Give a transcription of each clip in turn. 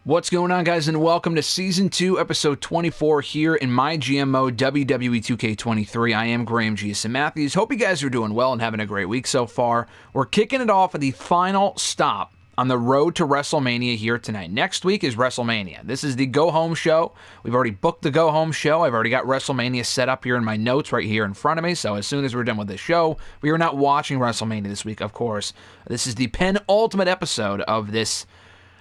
What's going on, guys, and welcome to Season 2, Episode 24 here in MyGM Mode, WWE 2K23. I am Graham G.S. Matthews. Hope you guys are doing well and having a great week so far. We're kicking it off at the final stop on the road to WrestleMania here tonight. Next week is WrestleMania. This is the go-home show. We've already booked the go-home show. I've already got WrestleMania set up here in my notes right here in front of me, so as soon as we're done with this show, we are not watching WrestleMania this week, of course. This is the penultimate episode of this.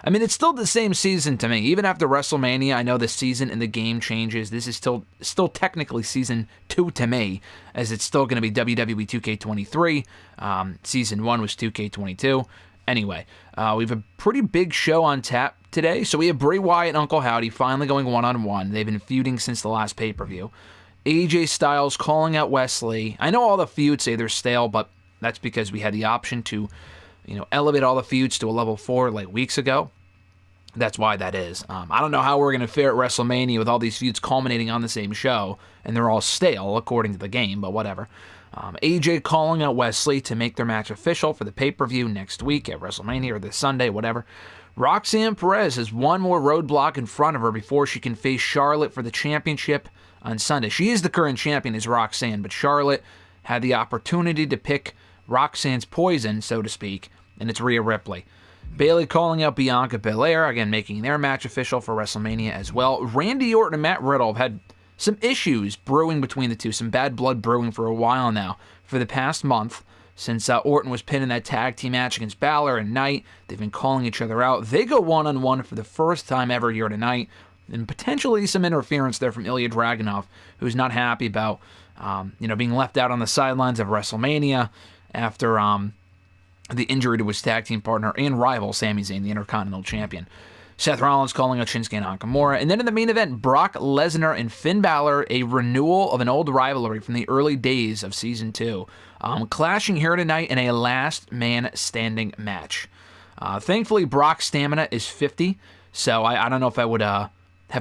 I mean, it's still the same season to me. Even after WrestleMania, I know the season and the game changes. This is still technically Season 2 to me, as it's still going to be WWE 2K23. Season 1 was 2K22. Anyway, we have a pretty big show on tap today. So we have Bray Wyatt and Uncle Howdy finally going one-on-one. They've been feuding since the last pay-per-view. AJ Styles calling out Wesley. I know all the feuds say they're stale, but that's because we had the option to elevate all the feuds to a level 4 like weeks ago. That's why that is. I don't know how we're going to fare at WrestleMania with all these feuds culminating on the same show, and they're all stale according to the game, but whatever. AJ calling out Wesley to make their match official for the pay-per-view next week at WrestleMania or this Sunday, whatever. Roxanne Perez has one more roadblock in front of her before she can face Charlotte for the championship on Sunday. She is the current champion, is Roxanne, but Charlotte had the opportunity to pick Roxanne's poison, so to speak, and it's Rhea Ripley. Bayley calling out Bianca Belair, again making their match official for WrestleMania as well. Randy Orton and Matt Riddle have had some issues brewing between the two, some bad blood brewing for a while now. For the past month, since Orton was pinned in that tag team match against Balor and Knight, they've been calling each other out. They go one-on-one for the first time ever here tonight, and potentially some interference there from Ilya Dragunov, who's not happy about being left out on the sidelines of WrestleMania after the injury to his tag team partner and rival, Sami Zayn, the Intercontinental Champion. Seth Rollins calling out Shinsuke Nakamura. And then in the main event, Brock Lesnar and Finn Balor, a renewal of an old rivalry from the early days of Season 2. Clashing here tonight in a last man standing match. Thankfully, Brock's stamina is 50, so I don't know if I would have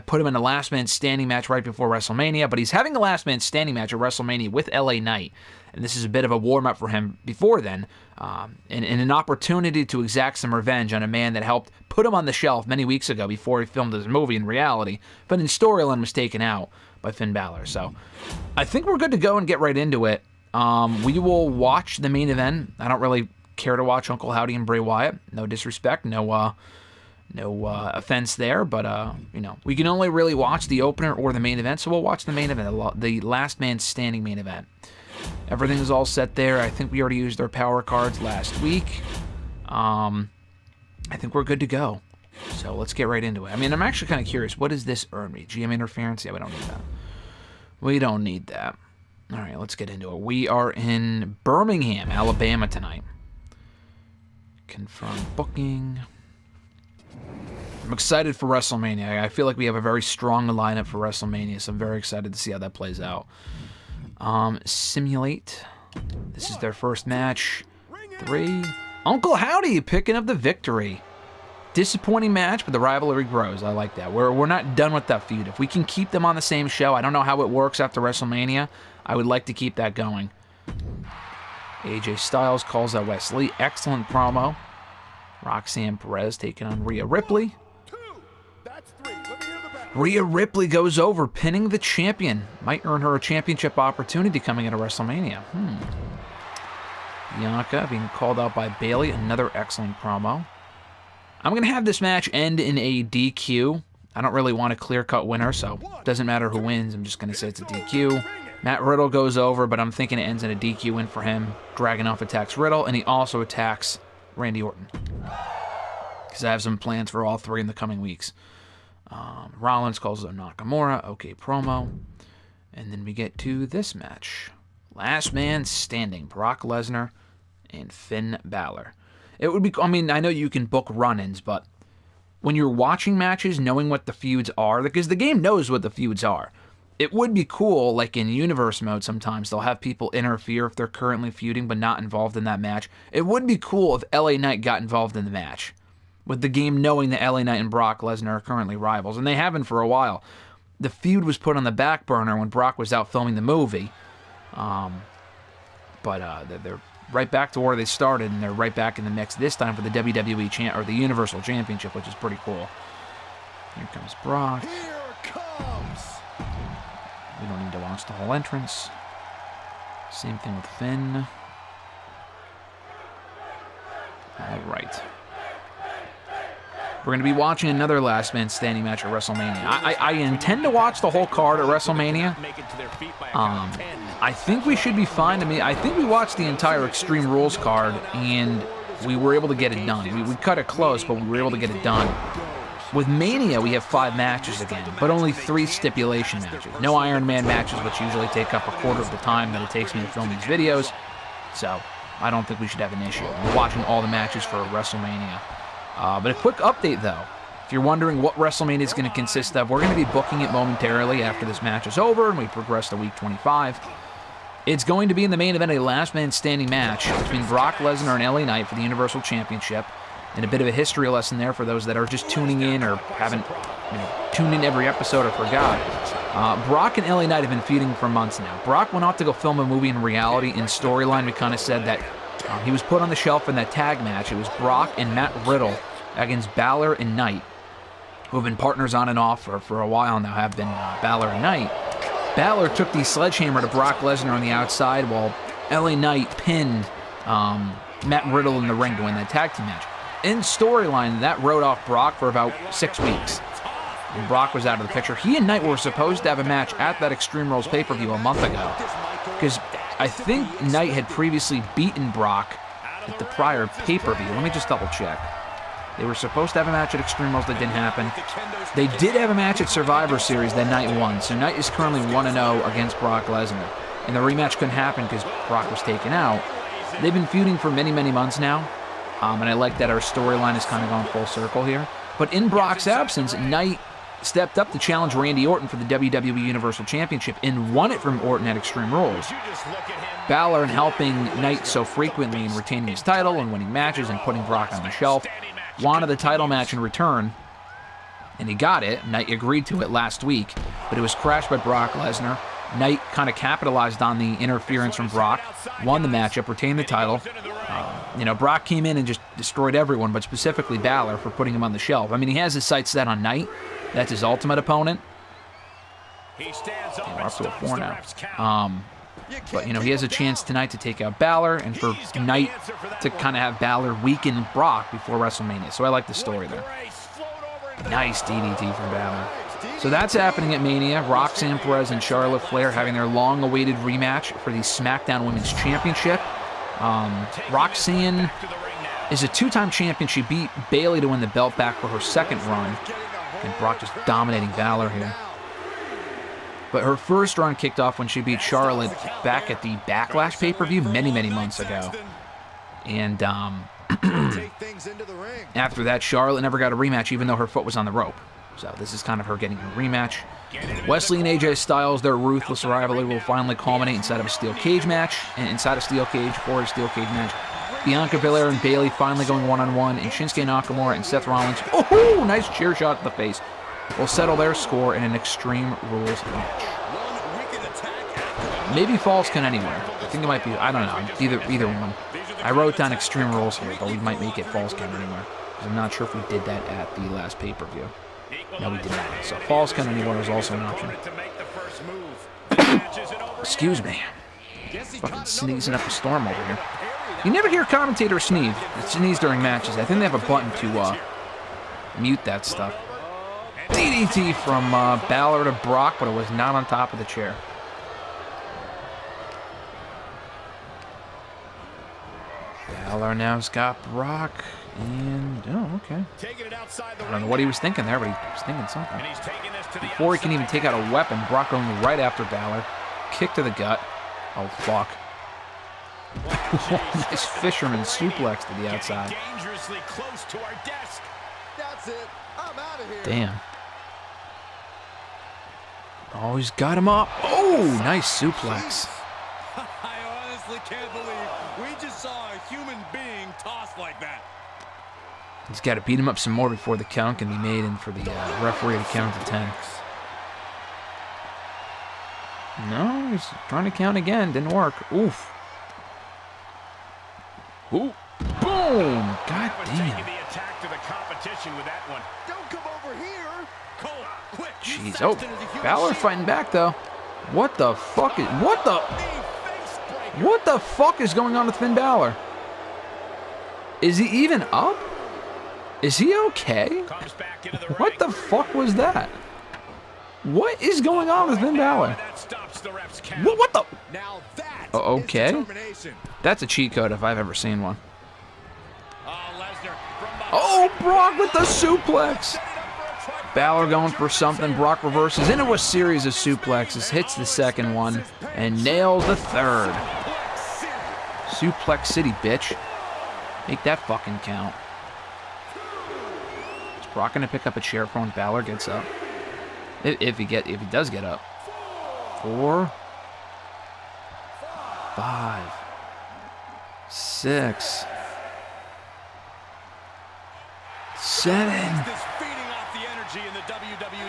put him in a last man standing match right before WrestleMania, but he's having a last man standing match at WrestleMania with LA Knight. And this is a bit of a warm-up for him before then, and an opportunity to exact some revenge on a man that helped put him on the shelf many weeks ago before he filmed his movie in reality, but in storyline was taken out by Finn Balor. So I think we're good to go and get right into it. We will watch the main event. I don't really care to watch Uncle Howdy and Bray Wyatt. No disrespect, no offense there, but we can only really watch the opener or the main event, so we'll watch the main event, the last man standing main event. Everything is all set there. I think we already used our power cards last week. I think we're good to go. So let's get right into it. I mean, I'm actually kind of curious. What does this earn me? GM interference? Yeah, we don't need that. We don't need that. All right, let's get into it. We are in Birmingham, Alabama tonight. Confirm booking. I'm excited for WrestleMania. I feel like we have a very strong lineup for WrestleMania, so I'm very excited to see how that plays out. Simulate. This is their first match. 3. Uncle Howdy picking up the victory. Disappointing match, but the rivalry grows. I like that. We're not done with that feud. If we can keep them on the same show, I don't know how it works after WrestleMania. I would like to keep that going. AJ Styles calls out Wesley. Excellent promo. Roxanne Perez taking on Rhea Ripley. Rhea Ripley goes over, pinning the champion. Might earn her a championship opportunity coming into WrestleMania. Bianca being called out by Bayley. Another excellent promo. I'm going to have this match end in a DQ. I don't really want a clear-cut winner, so it doesn't matter who wins. I'm just going to say it's a DQ. Matt Riddle goes over, but I'm thinking it ends in a DQ win for him. Dragunov attacks Riddle, and he also attacks Randy Orton, because I have some plans for all three in the coming weeks. Rollins calls out Nakamura. Okay, promo. And then we get to this match. Last man standing. Brock Lesnar and Finn Balor. It would be, I mean, I know you can book run-ins, but when you're watching matches, knowing what the feuds are, because the game knows what the feuds are, it would be cool, like in Universe Mode sometimes, they'll have people interfere if they're currently feuding but not involved in that match. It would be cool if LA Knight got involved in the match, with the game knowing that LA Knight and Brock Lesnar are currently rivals, and they have been for a while. The feud was put on the back burner when Brock was out filming the movie, but they're right back to where they started, and they're right back in the mix this time for the WWE or the Universal Championship, which is pretty cool. Here comes Brock. We don't need to watch the whole entrance. Same thing with Finn. All right. We're going to be watching another last man standing match at WrestleMania. I intend to watch the whole card at WrestleMania. I think we should be fine. I mean, I think we watched the entire Extreme Rules card, and we were able to get it done. We cut it close, but we were able to get it done. With Mania, we have 5 matches again, but only 3 stipulation matches. No Iron Man matches, which usually take up a quarter of the time that it takes me to film these videos. So, I don't think we should have an issue. We're watching all the matches for WrestleMania. But a quick update, though. If you're wondering what WrestleMania is going to consist of, we're going to be booking it momentarily after this match is over and we progress to Week 25. It's going to be in the main event a last man standing match between Brock Lesnar and LA Knight for the Universal Championship. And a bit of a history lesson there for those that are just tuning in or haven't tuned in every episode or forgot. Brock and LA Knight have been feuding for months now. Brock went off to go film a movie. In reality, in storyline, we kind of said that he was put on the shelf in that tag match. It was Brock and Matt Riddle against Balor and Knight, who have been partners on and off for a while now, have been Balor and Knight. Balor took the sledgehammer to Brock Lesnar on the outside, while LA Knight pinned Matt Riddle in the ring to win that tag team match. In storyline, that wrote off Brock for about 6 weeks. And Brock was out of the picture. He and Knight were supposed to have a match at that Extreme Rules pay-per-view a month ago, because I think Knight had previously beaten Brock at the prior pay-per-view. Let me just double-check. They were supposed to have a match at Extreme Rules that didn't happen. They did have a match at Survivor Series that Knight won, so Knight is currently 1-0 against Brock Lesnar. And the rematch couldn't happen because Brock was taken out. They've been feuding for many, many months now. And I like that our storyline has kind of gone full circle here. But in Brock's absence, Knight stepped up to challenge Randy Orton for the WWE Universal Championship and won it from Orton at Extreme Rules. Balor, in helping Knight so frequently in retaining his title and winning matches and putting Brock on the shelf, wanted the title match in return, and he got it. Knight agreed to it last week, but it was crashed by Brock Lesnar. Knight kind of capitalized on the interference from Brock, won the matchup, retained the title. Brock came in and just destroyed everyone, but specifically Balor for putting him on the shelf. I mean, he has his sights set on Knight. That's his ultimate opponent. We're up to a 4 now. But, he has a chance tonight to take out Balor and for Knight to kind of have Balor weaken Brock before WrestleMania. So I like the story there. Nice DDT from Balor. So that's happening at Mania. Roxanne Perez and Charlotte Flair having their long-awaited rematch for the SmackDown Women's Championship. Roxanne is a 2-time champion. She beat Bayley to win the belt back for her second run. And Brock just dominating Balor here. But her first run kicked off when she beat Charlotte back at the Backlash pay-per-view many, many months ago. And after that, Charlotte never got a rematch, even though her foot was on the rope. So this is kind of her getting her rematch. Wesley and AJ Styles, their ruthless rivalry will finally culminate inside of a steel cage match, and inside a steel cage for a steel cage match. Bianca Belair and Bayley finally going one-on-one, and Shinsuke Nakamura and Seth Rollins, oh, nice chair shot to the face, will settle their score in an Extreme Rules match. Maybe Falls Count Anywhere. I think it might be, I don't know, either one. I wrote down Extreme Rules here, but we might make it Falls Count Anywhere. I'm not sure if we did that at the last pay-per-view. No, we did not. So Falls Count Anywhere is also an option. Excuse me. Fucking sneezing up a storm over here. You never hear commentators sneeze during matches. I think they have a button to mute that stuff. DDT from Balor to Brock, but it was not on top of the chair. Balor now's got Brock, and oh, okay. I don't know what he was thinking there, but he was thinking something. Before he can even take out a weapon, Brock going right after Balor. Kick to the gut. Oh, fuck. Nice fisherman suplex to the outside. Damn. Oh, he's got him up. Oh, nice suplex. I honestly can't believe we just saw a human being tossed like that. He's got to beat him up some more before the count can be made and for the referee to count to 10. No, he's trying to count again. Didn't work. Oof. Ooh. Boom. God damn. Don't come over here. Jeez. Oh, Balor fighting back, though. What the fuck is... What the fuck is going on with Finn Balor? Is he even up? Is he okay? What the fuck was that? What is going on with Finn Balor? What the... Okay. That's a cheat code if I've ever seen one. Oh, Brock with the suplex. Balor going for something. Brock reverses into a series of suplexes. Hits the second one and nails the third. Suplex City, bitch. Make that fucking count. Is Brock gonna pick up a chair for when Balor gets up? If he does get up. 4, 5, 6, 7,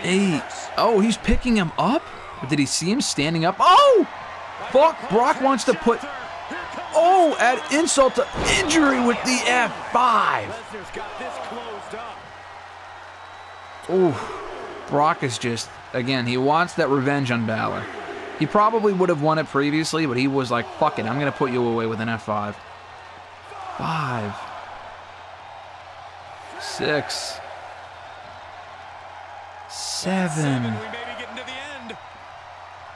8. Oh, he's picking him up? Did he see him standing up? Oh! Fuck, Brock wants to put... Oh, add insult to injury with the F5. Ooh. Brock is just... Again, he wants that revenge on Balor. He probably would have won it previously, but he was like, fuck it, I'm going to put you away with an F5. 5. 6. 7.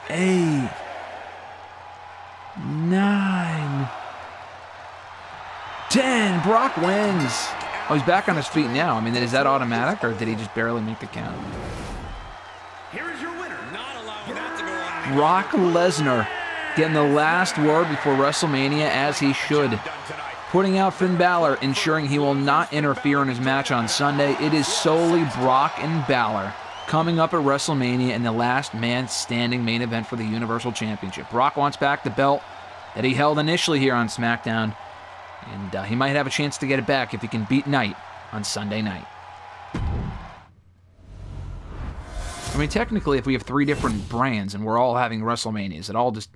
8. 9. 10. Brock wins. Oh, he's back on his feet now. I mean, is that automatic, or did he just barely make the count? Here is your winner. Not allowing that to go on. Brock Lesnar getting the last word before WrestleMania, as he should. Putting out Finn Balor, ensuring he will not interfere in his match on Sunday. It is solely Brock and Balor coming up at WrestleMania in the last man standing main event for the Universal Championship. Brock wants back the belt that he held initially here on SmackDown, and he might have a chance to get it back if he can beat Knight on Sunday night. I mean, technically, if we have 3 different brands and we're all having WrestleMania, is it all just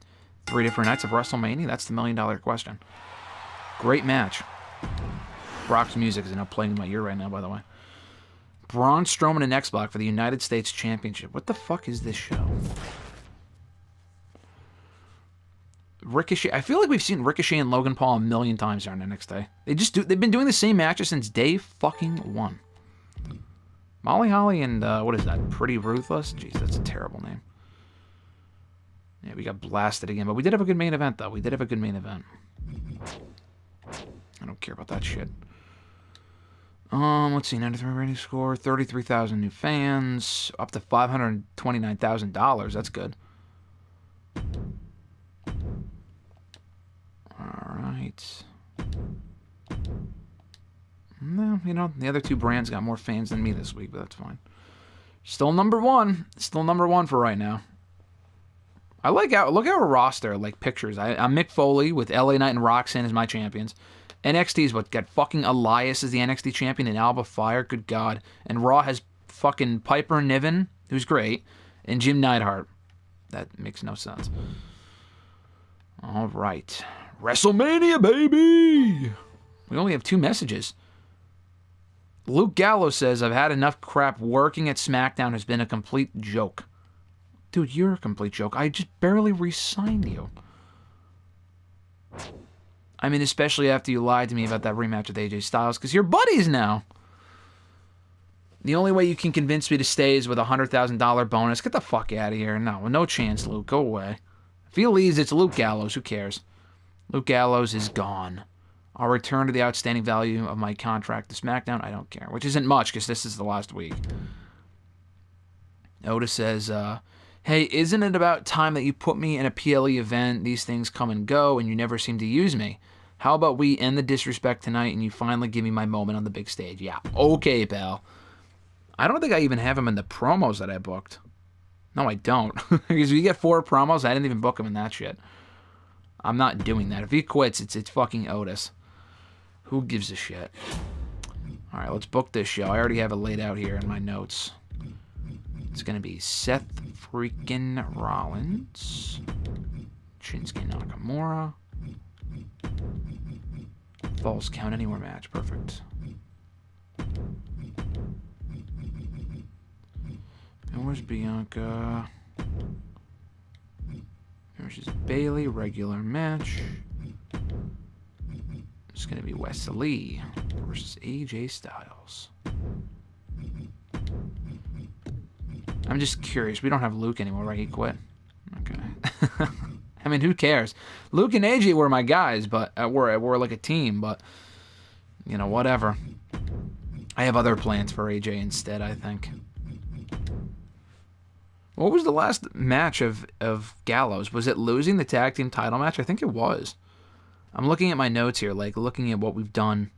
3 different nights of WrestleMania? That's the million-dollar question. Great match. Brock's music is not playing in my ear right now, by the way. Braun Strowman and X-Pac for the United States Championship. What the fuck is this show? Ricochet. I feel like we've seen Ricochet and Logan Paul a million times here on NXT. They've been doing the same matches since day fucking 1. Molly Holly and, what is that? Pretty Ruthless? Jeez, that's a terrible name. Yeah, we got blasted again. But we did have a good main event, though. We did have a good main event. I don't care about that shit. Let's see. 93 rating score. 33,000 new fans. Up to $529,000. That's good. Alright. No, you know, the other 2 brands got more fans than me this week, but that's fine. Still number 1. Still number 1 for right now. I like how, look at our roster, like pictures. I'm Mick Foley with LA Knight and Roxanne as my champions. NXT is what? Got fucking Elias as the NXT champion and Alba Fire, good God. And Raw has fucking Piper Niven, who's great, and Jim Neidhart. That makes no sense. All right. WrestleMania, baby! We only have 2 messages. Luke Gallo says, I've had enough crap. Working at SmackDown has been a complete joke. Dude, you're a complete joke. I just barely re-signed you. I mean, especially after you lied to me about that rematch with AJ Styles, because you're buddies now. The only way you can convince me to stay is with a $100,000 bonus. Get the fuck out of here. No chance, Luke. Go away. If he leaves, it's Luke Gallows. Who cares? Luke Gallows is gone. I'll return to the outstanding value of my contract to SmackDown. I don't care. Which isn't much, because this is the last week. Otis says, hey, isn't it about time that you put me in a PLE event? These things come and go, and you never seem to use me. How about we end the disrespect tonight, and you finally give me my moment on the big stage? Yeah, okay, pal. I don't think I even have him in the promos that I booked. No, I don't. Because if you get 4 promos, I didn't even book him in that shit. I'm not doing that. If he quits, it's fucking Otis. Who gives a shit? All right, let's book this show. I already have it laid out here in my notes. It's going to be Seth freaking Rollins, Shinsuke Nakamura, Falls Count Anywhere match. Perfect. And Where's Bianca? Versus Bailey, regular match. It's going to be Wesley versus AJ Styles. I'm just curious. We don't have Luke anymore, right? He quit. Okay. I mean, who cares? Luke and AJ were my guys, but we're like a team, but you know, whatever. I have other plans for AJ instead, I think. What was the last match of Gallows? Was it losing the tag team title match? I think it was. I'm looking at my notes here, like looking at what we've done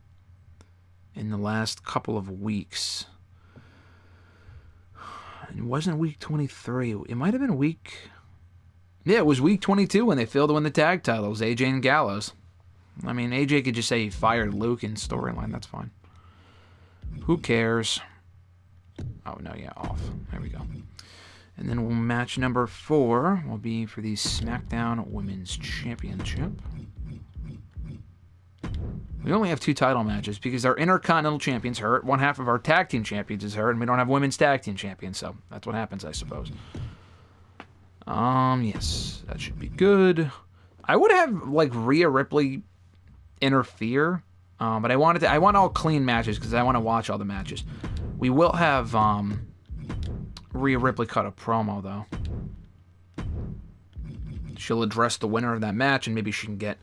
in the last couple of weeks. It wasn't week 23. It might have been week... Yeah, it was week 22 when they failed to win the tag titles, AJ and Gallows. I mean, AJ could just say he fired Luke in storyline. That's fine. Who cares? Oh, no, yeah, off. There we go. And then match number 4 will be for the SmackDown Women's Championship. We only have 2 title matches because our Intercontinental Champion's hurt, one half of our Tag Team Champions is hurt, and we don't have Women's Tag Team Champions, so that's what happens, I suppose. Yes, that should be good. I would have, like, Rhea Ripley interfere, but I want all clean matches because I want to watch all the matches. We will have, Rhea Ripley cut a promo, though. She'll address the winner of that match, and maybe she can get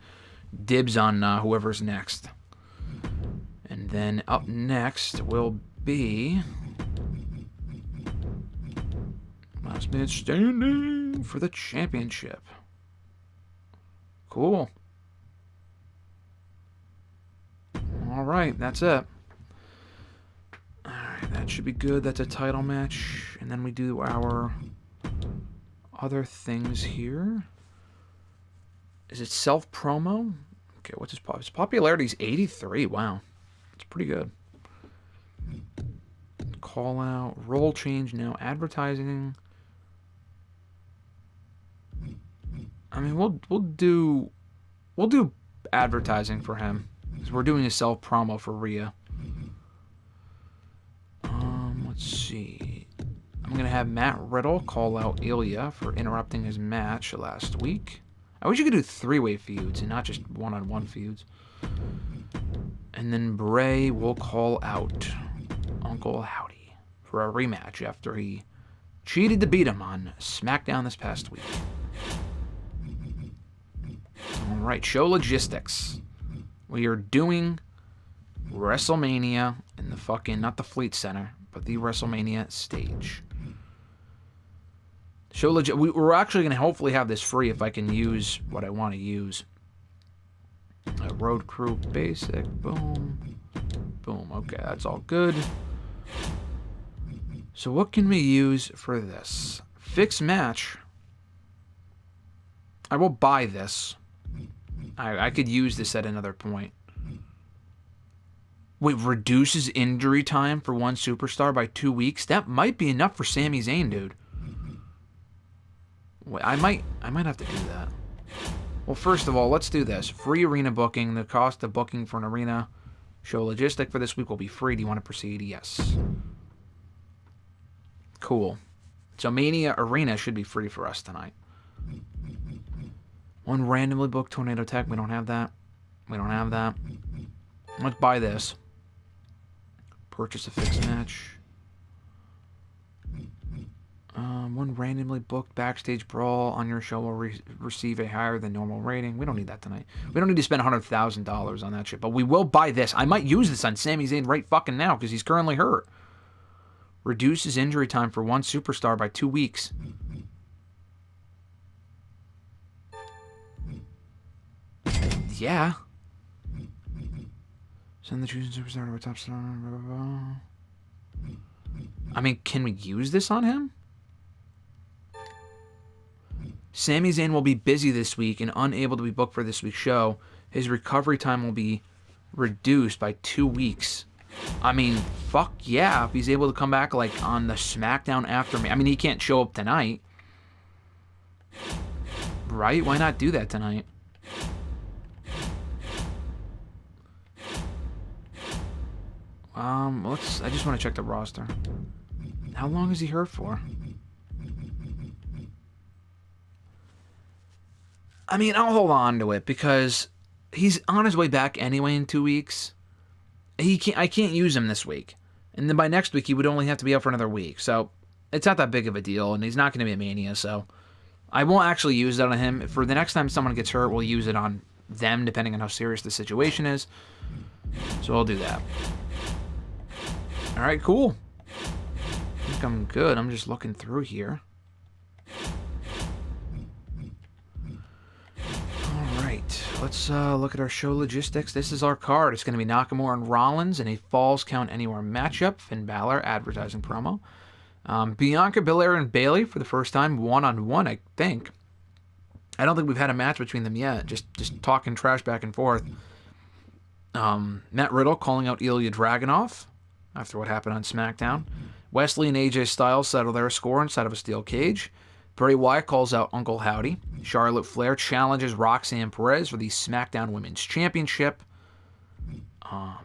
dibs on whoever's next. And then up next will be last man standing for the championship. Cool. All right, that's it. All right, that should be good. That's a title match. And then we do our other things here. Is it self-promo? Okay, what's his popularity? Is 83. Wow. That's pretty good. Call out. Role change now. Advertising. I mean, we'll do advertising for him. Because we're doing a self-promo for Rhea. Let's see. I'm going to have Matt Riddle call out Ilya for interrupting his match last week. I wish you could do 3-way feuds and not just one-on-one feuds. And then Bray will call out Uncle Howdy for a rematch after he cheated to beat him on SmackDown this past week. Alright, show logistics. We are doing WrestleMania in the fucking, not the Fleet Center, but the WrestleMania stage. We're actually going to hopefully have this free if I can use what I want to use. Road Crew Basic. Boom. Boom. Okay, that's all good. So what can we use for this? Fixed match. I will buy this. I could use this at another point. Wait, reduces injury time for one superstar by 2 weeks? That might be enough for Sami Zayn, dude. Wait, I might have to do that. Well, first of all, let's do this. Free arena booking. The cost of booking for an arena show logistic for this week will be free. Do you want to proceed? Yes. Cool. So Mania Arena should be free for us tonight. One randomly booked Tornado Tech. We don't have that. We don't have that. Let's buy this. Purchase a fixed match. One randomly booked backstage brawl on your show will receive a higher than normal rating. We don't need that tonight. We don't need to spend $100,000 on that shit, but we will buy this. I might use this on Sami Zayn right fucking now because he's currently hurt. Reduces injury time for one superstar by 2 weeks. Yeah. Send the choosing superstar to a top star. Blah, blah, blah. I mean, can we use this on him? Sami Zayn will be busy this week and unable to be booked for this week's show. His recovery time will be reduced by 2 weeks. I mean, fuck yeah, if he's able to come back like on the SmackDown after me. I mean, he can't show up tonight. Right? Why not do that tonight? I just want to check the roster. How long is he hurt for? I mean, I'll hold on to it because he's on his way back anyway in 2 weeks. I can't use him this week. And then by next week, he would only have to be out for another week. So it's not that big of a deal, and he's not going to be at Mania, so I won't actually use that on him. For the next time someone gets hurt, we'll use it on them, depending on how serious the situation is. So I'll do that. All right, cool. I think I'm good. I'm just looking through here. All right, let's look at our show logistics. This is our card. It's going to be Nakamura and Rollins in a Falls Count Anywhere matchup. Finn Balor advertising promo. Bianca Belair and Bayley for the first time, one-on-one, I think. I don't think we've had a match between them yet. Just talking trash back and forth. Matt Riddle calling out Ilya Dragunov after what happened on SmackDown. Wesley and AJ Styles settle their score inside of a steel cage. Bray Wyatt calls out Uncle Howdy. Charlotte Flair challenges Roxanne Perez for the SmackDown Women's Championship.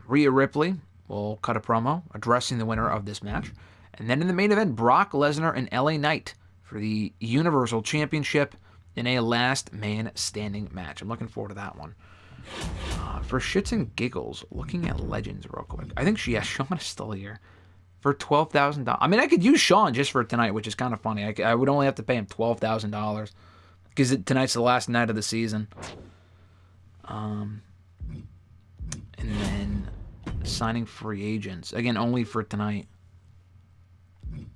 Rhea Ripley will cut a promo addressing the winner of this match. And then in the main event, Brock Lesnar and LA Knight for the Universal Championship in a last man standing match. I'm looking forward to that one. For shits and giggles, looking at Legends real quick. I think Sean is still here for $12,000. I mean, I could use Sean just for tonight, which is kind of funny. I would only have to pay him $12,000 because tonight's the last night of the season. And then signing free agents. Again, only for tonight.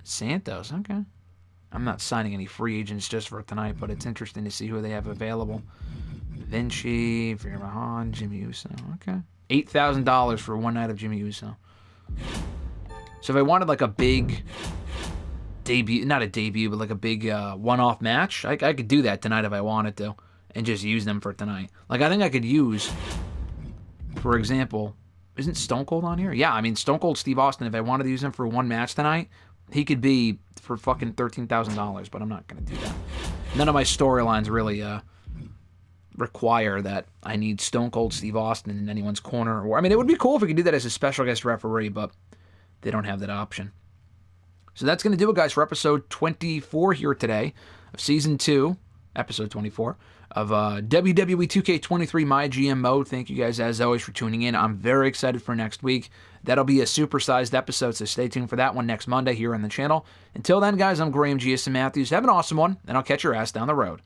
Santos, okay. I'm not signing any free agents just for tonight, but it's interesting to see who they have available. Vinci, Veer Mahan, Jimmy Uso, okay. $8,000 for one night of Jimmy Uso. So if I wanted like a big debut, not a debut, but like a big one-off match, I could do that tonight if I wanted to and just use them for tonight. Like I think I could use, for example, isn't Stone Cold on here? Yeah, I mean Stone Cold Steve Austin, if I wanted to use him for one match tonight, he could be for fucking $13,000, but I'm not going to do that. None of my storylines really require that I need Stone Cold Steve Austin in anyone's corner. Or I mean, it would be cool if we could do that as a special guest referee, but they don't have that option. So that's going to do it, guys, for episode 24 here today of Season 2, episode 24, of WWE 2K23 MyGM Mode. Thank you guys, as always, for tuning in. I'm very excited for next week. That'll be a supersized episode, so stay tuned for that one next Monday here on the channel. Until then, guys, I'm Graham G.S. Matthews. Have an awesome one, and I'll catch your ass down the road.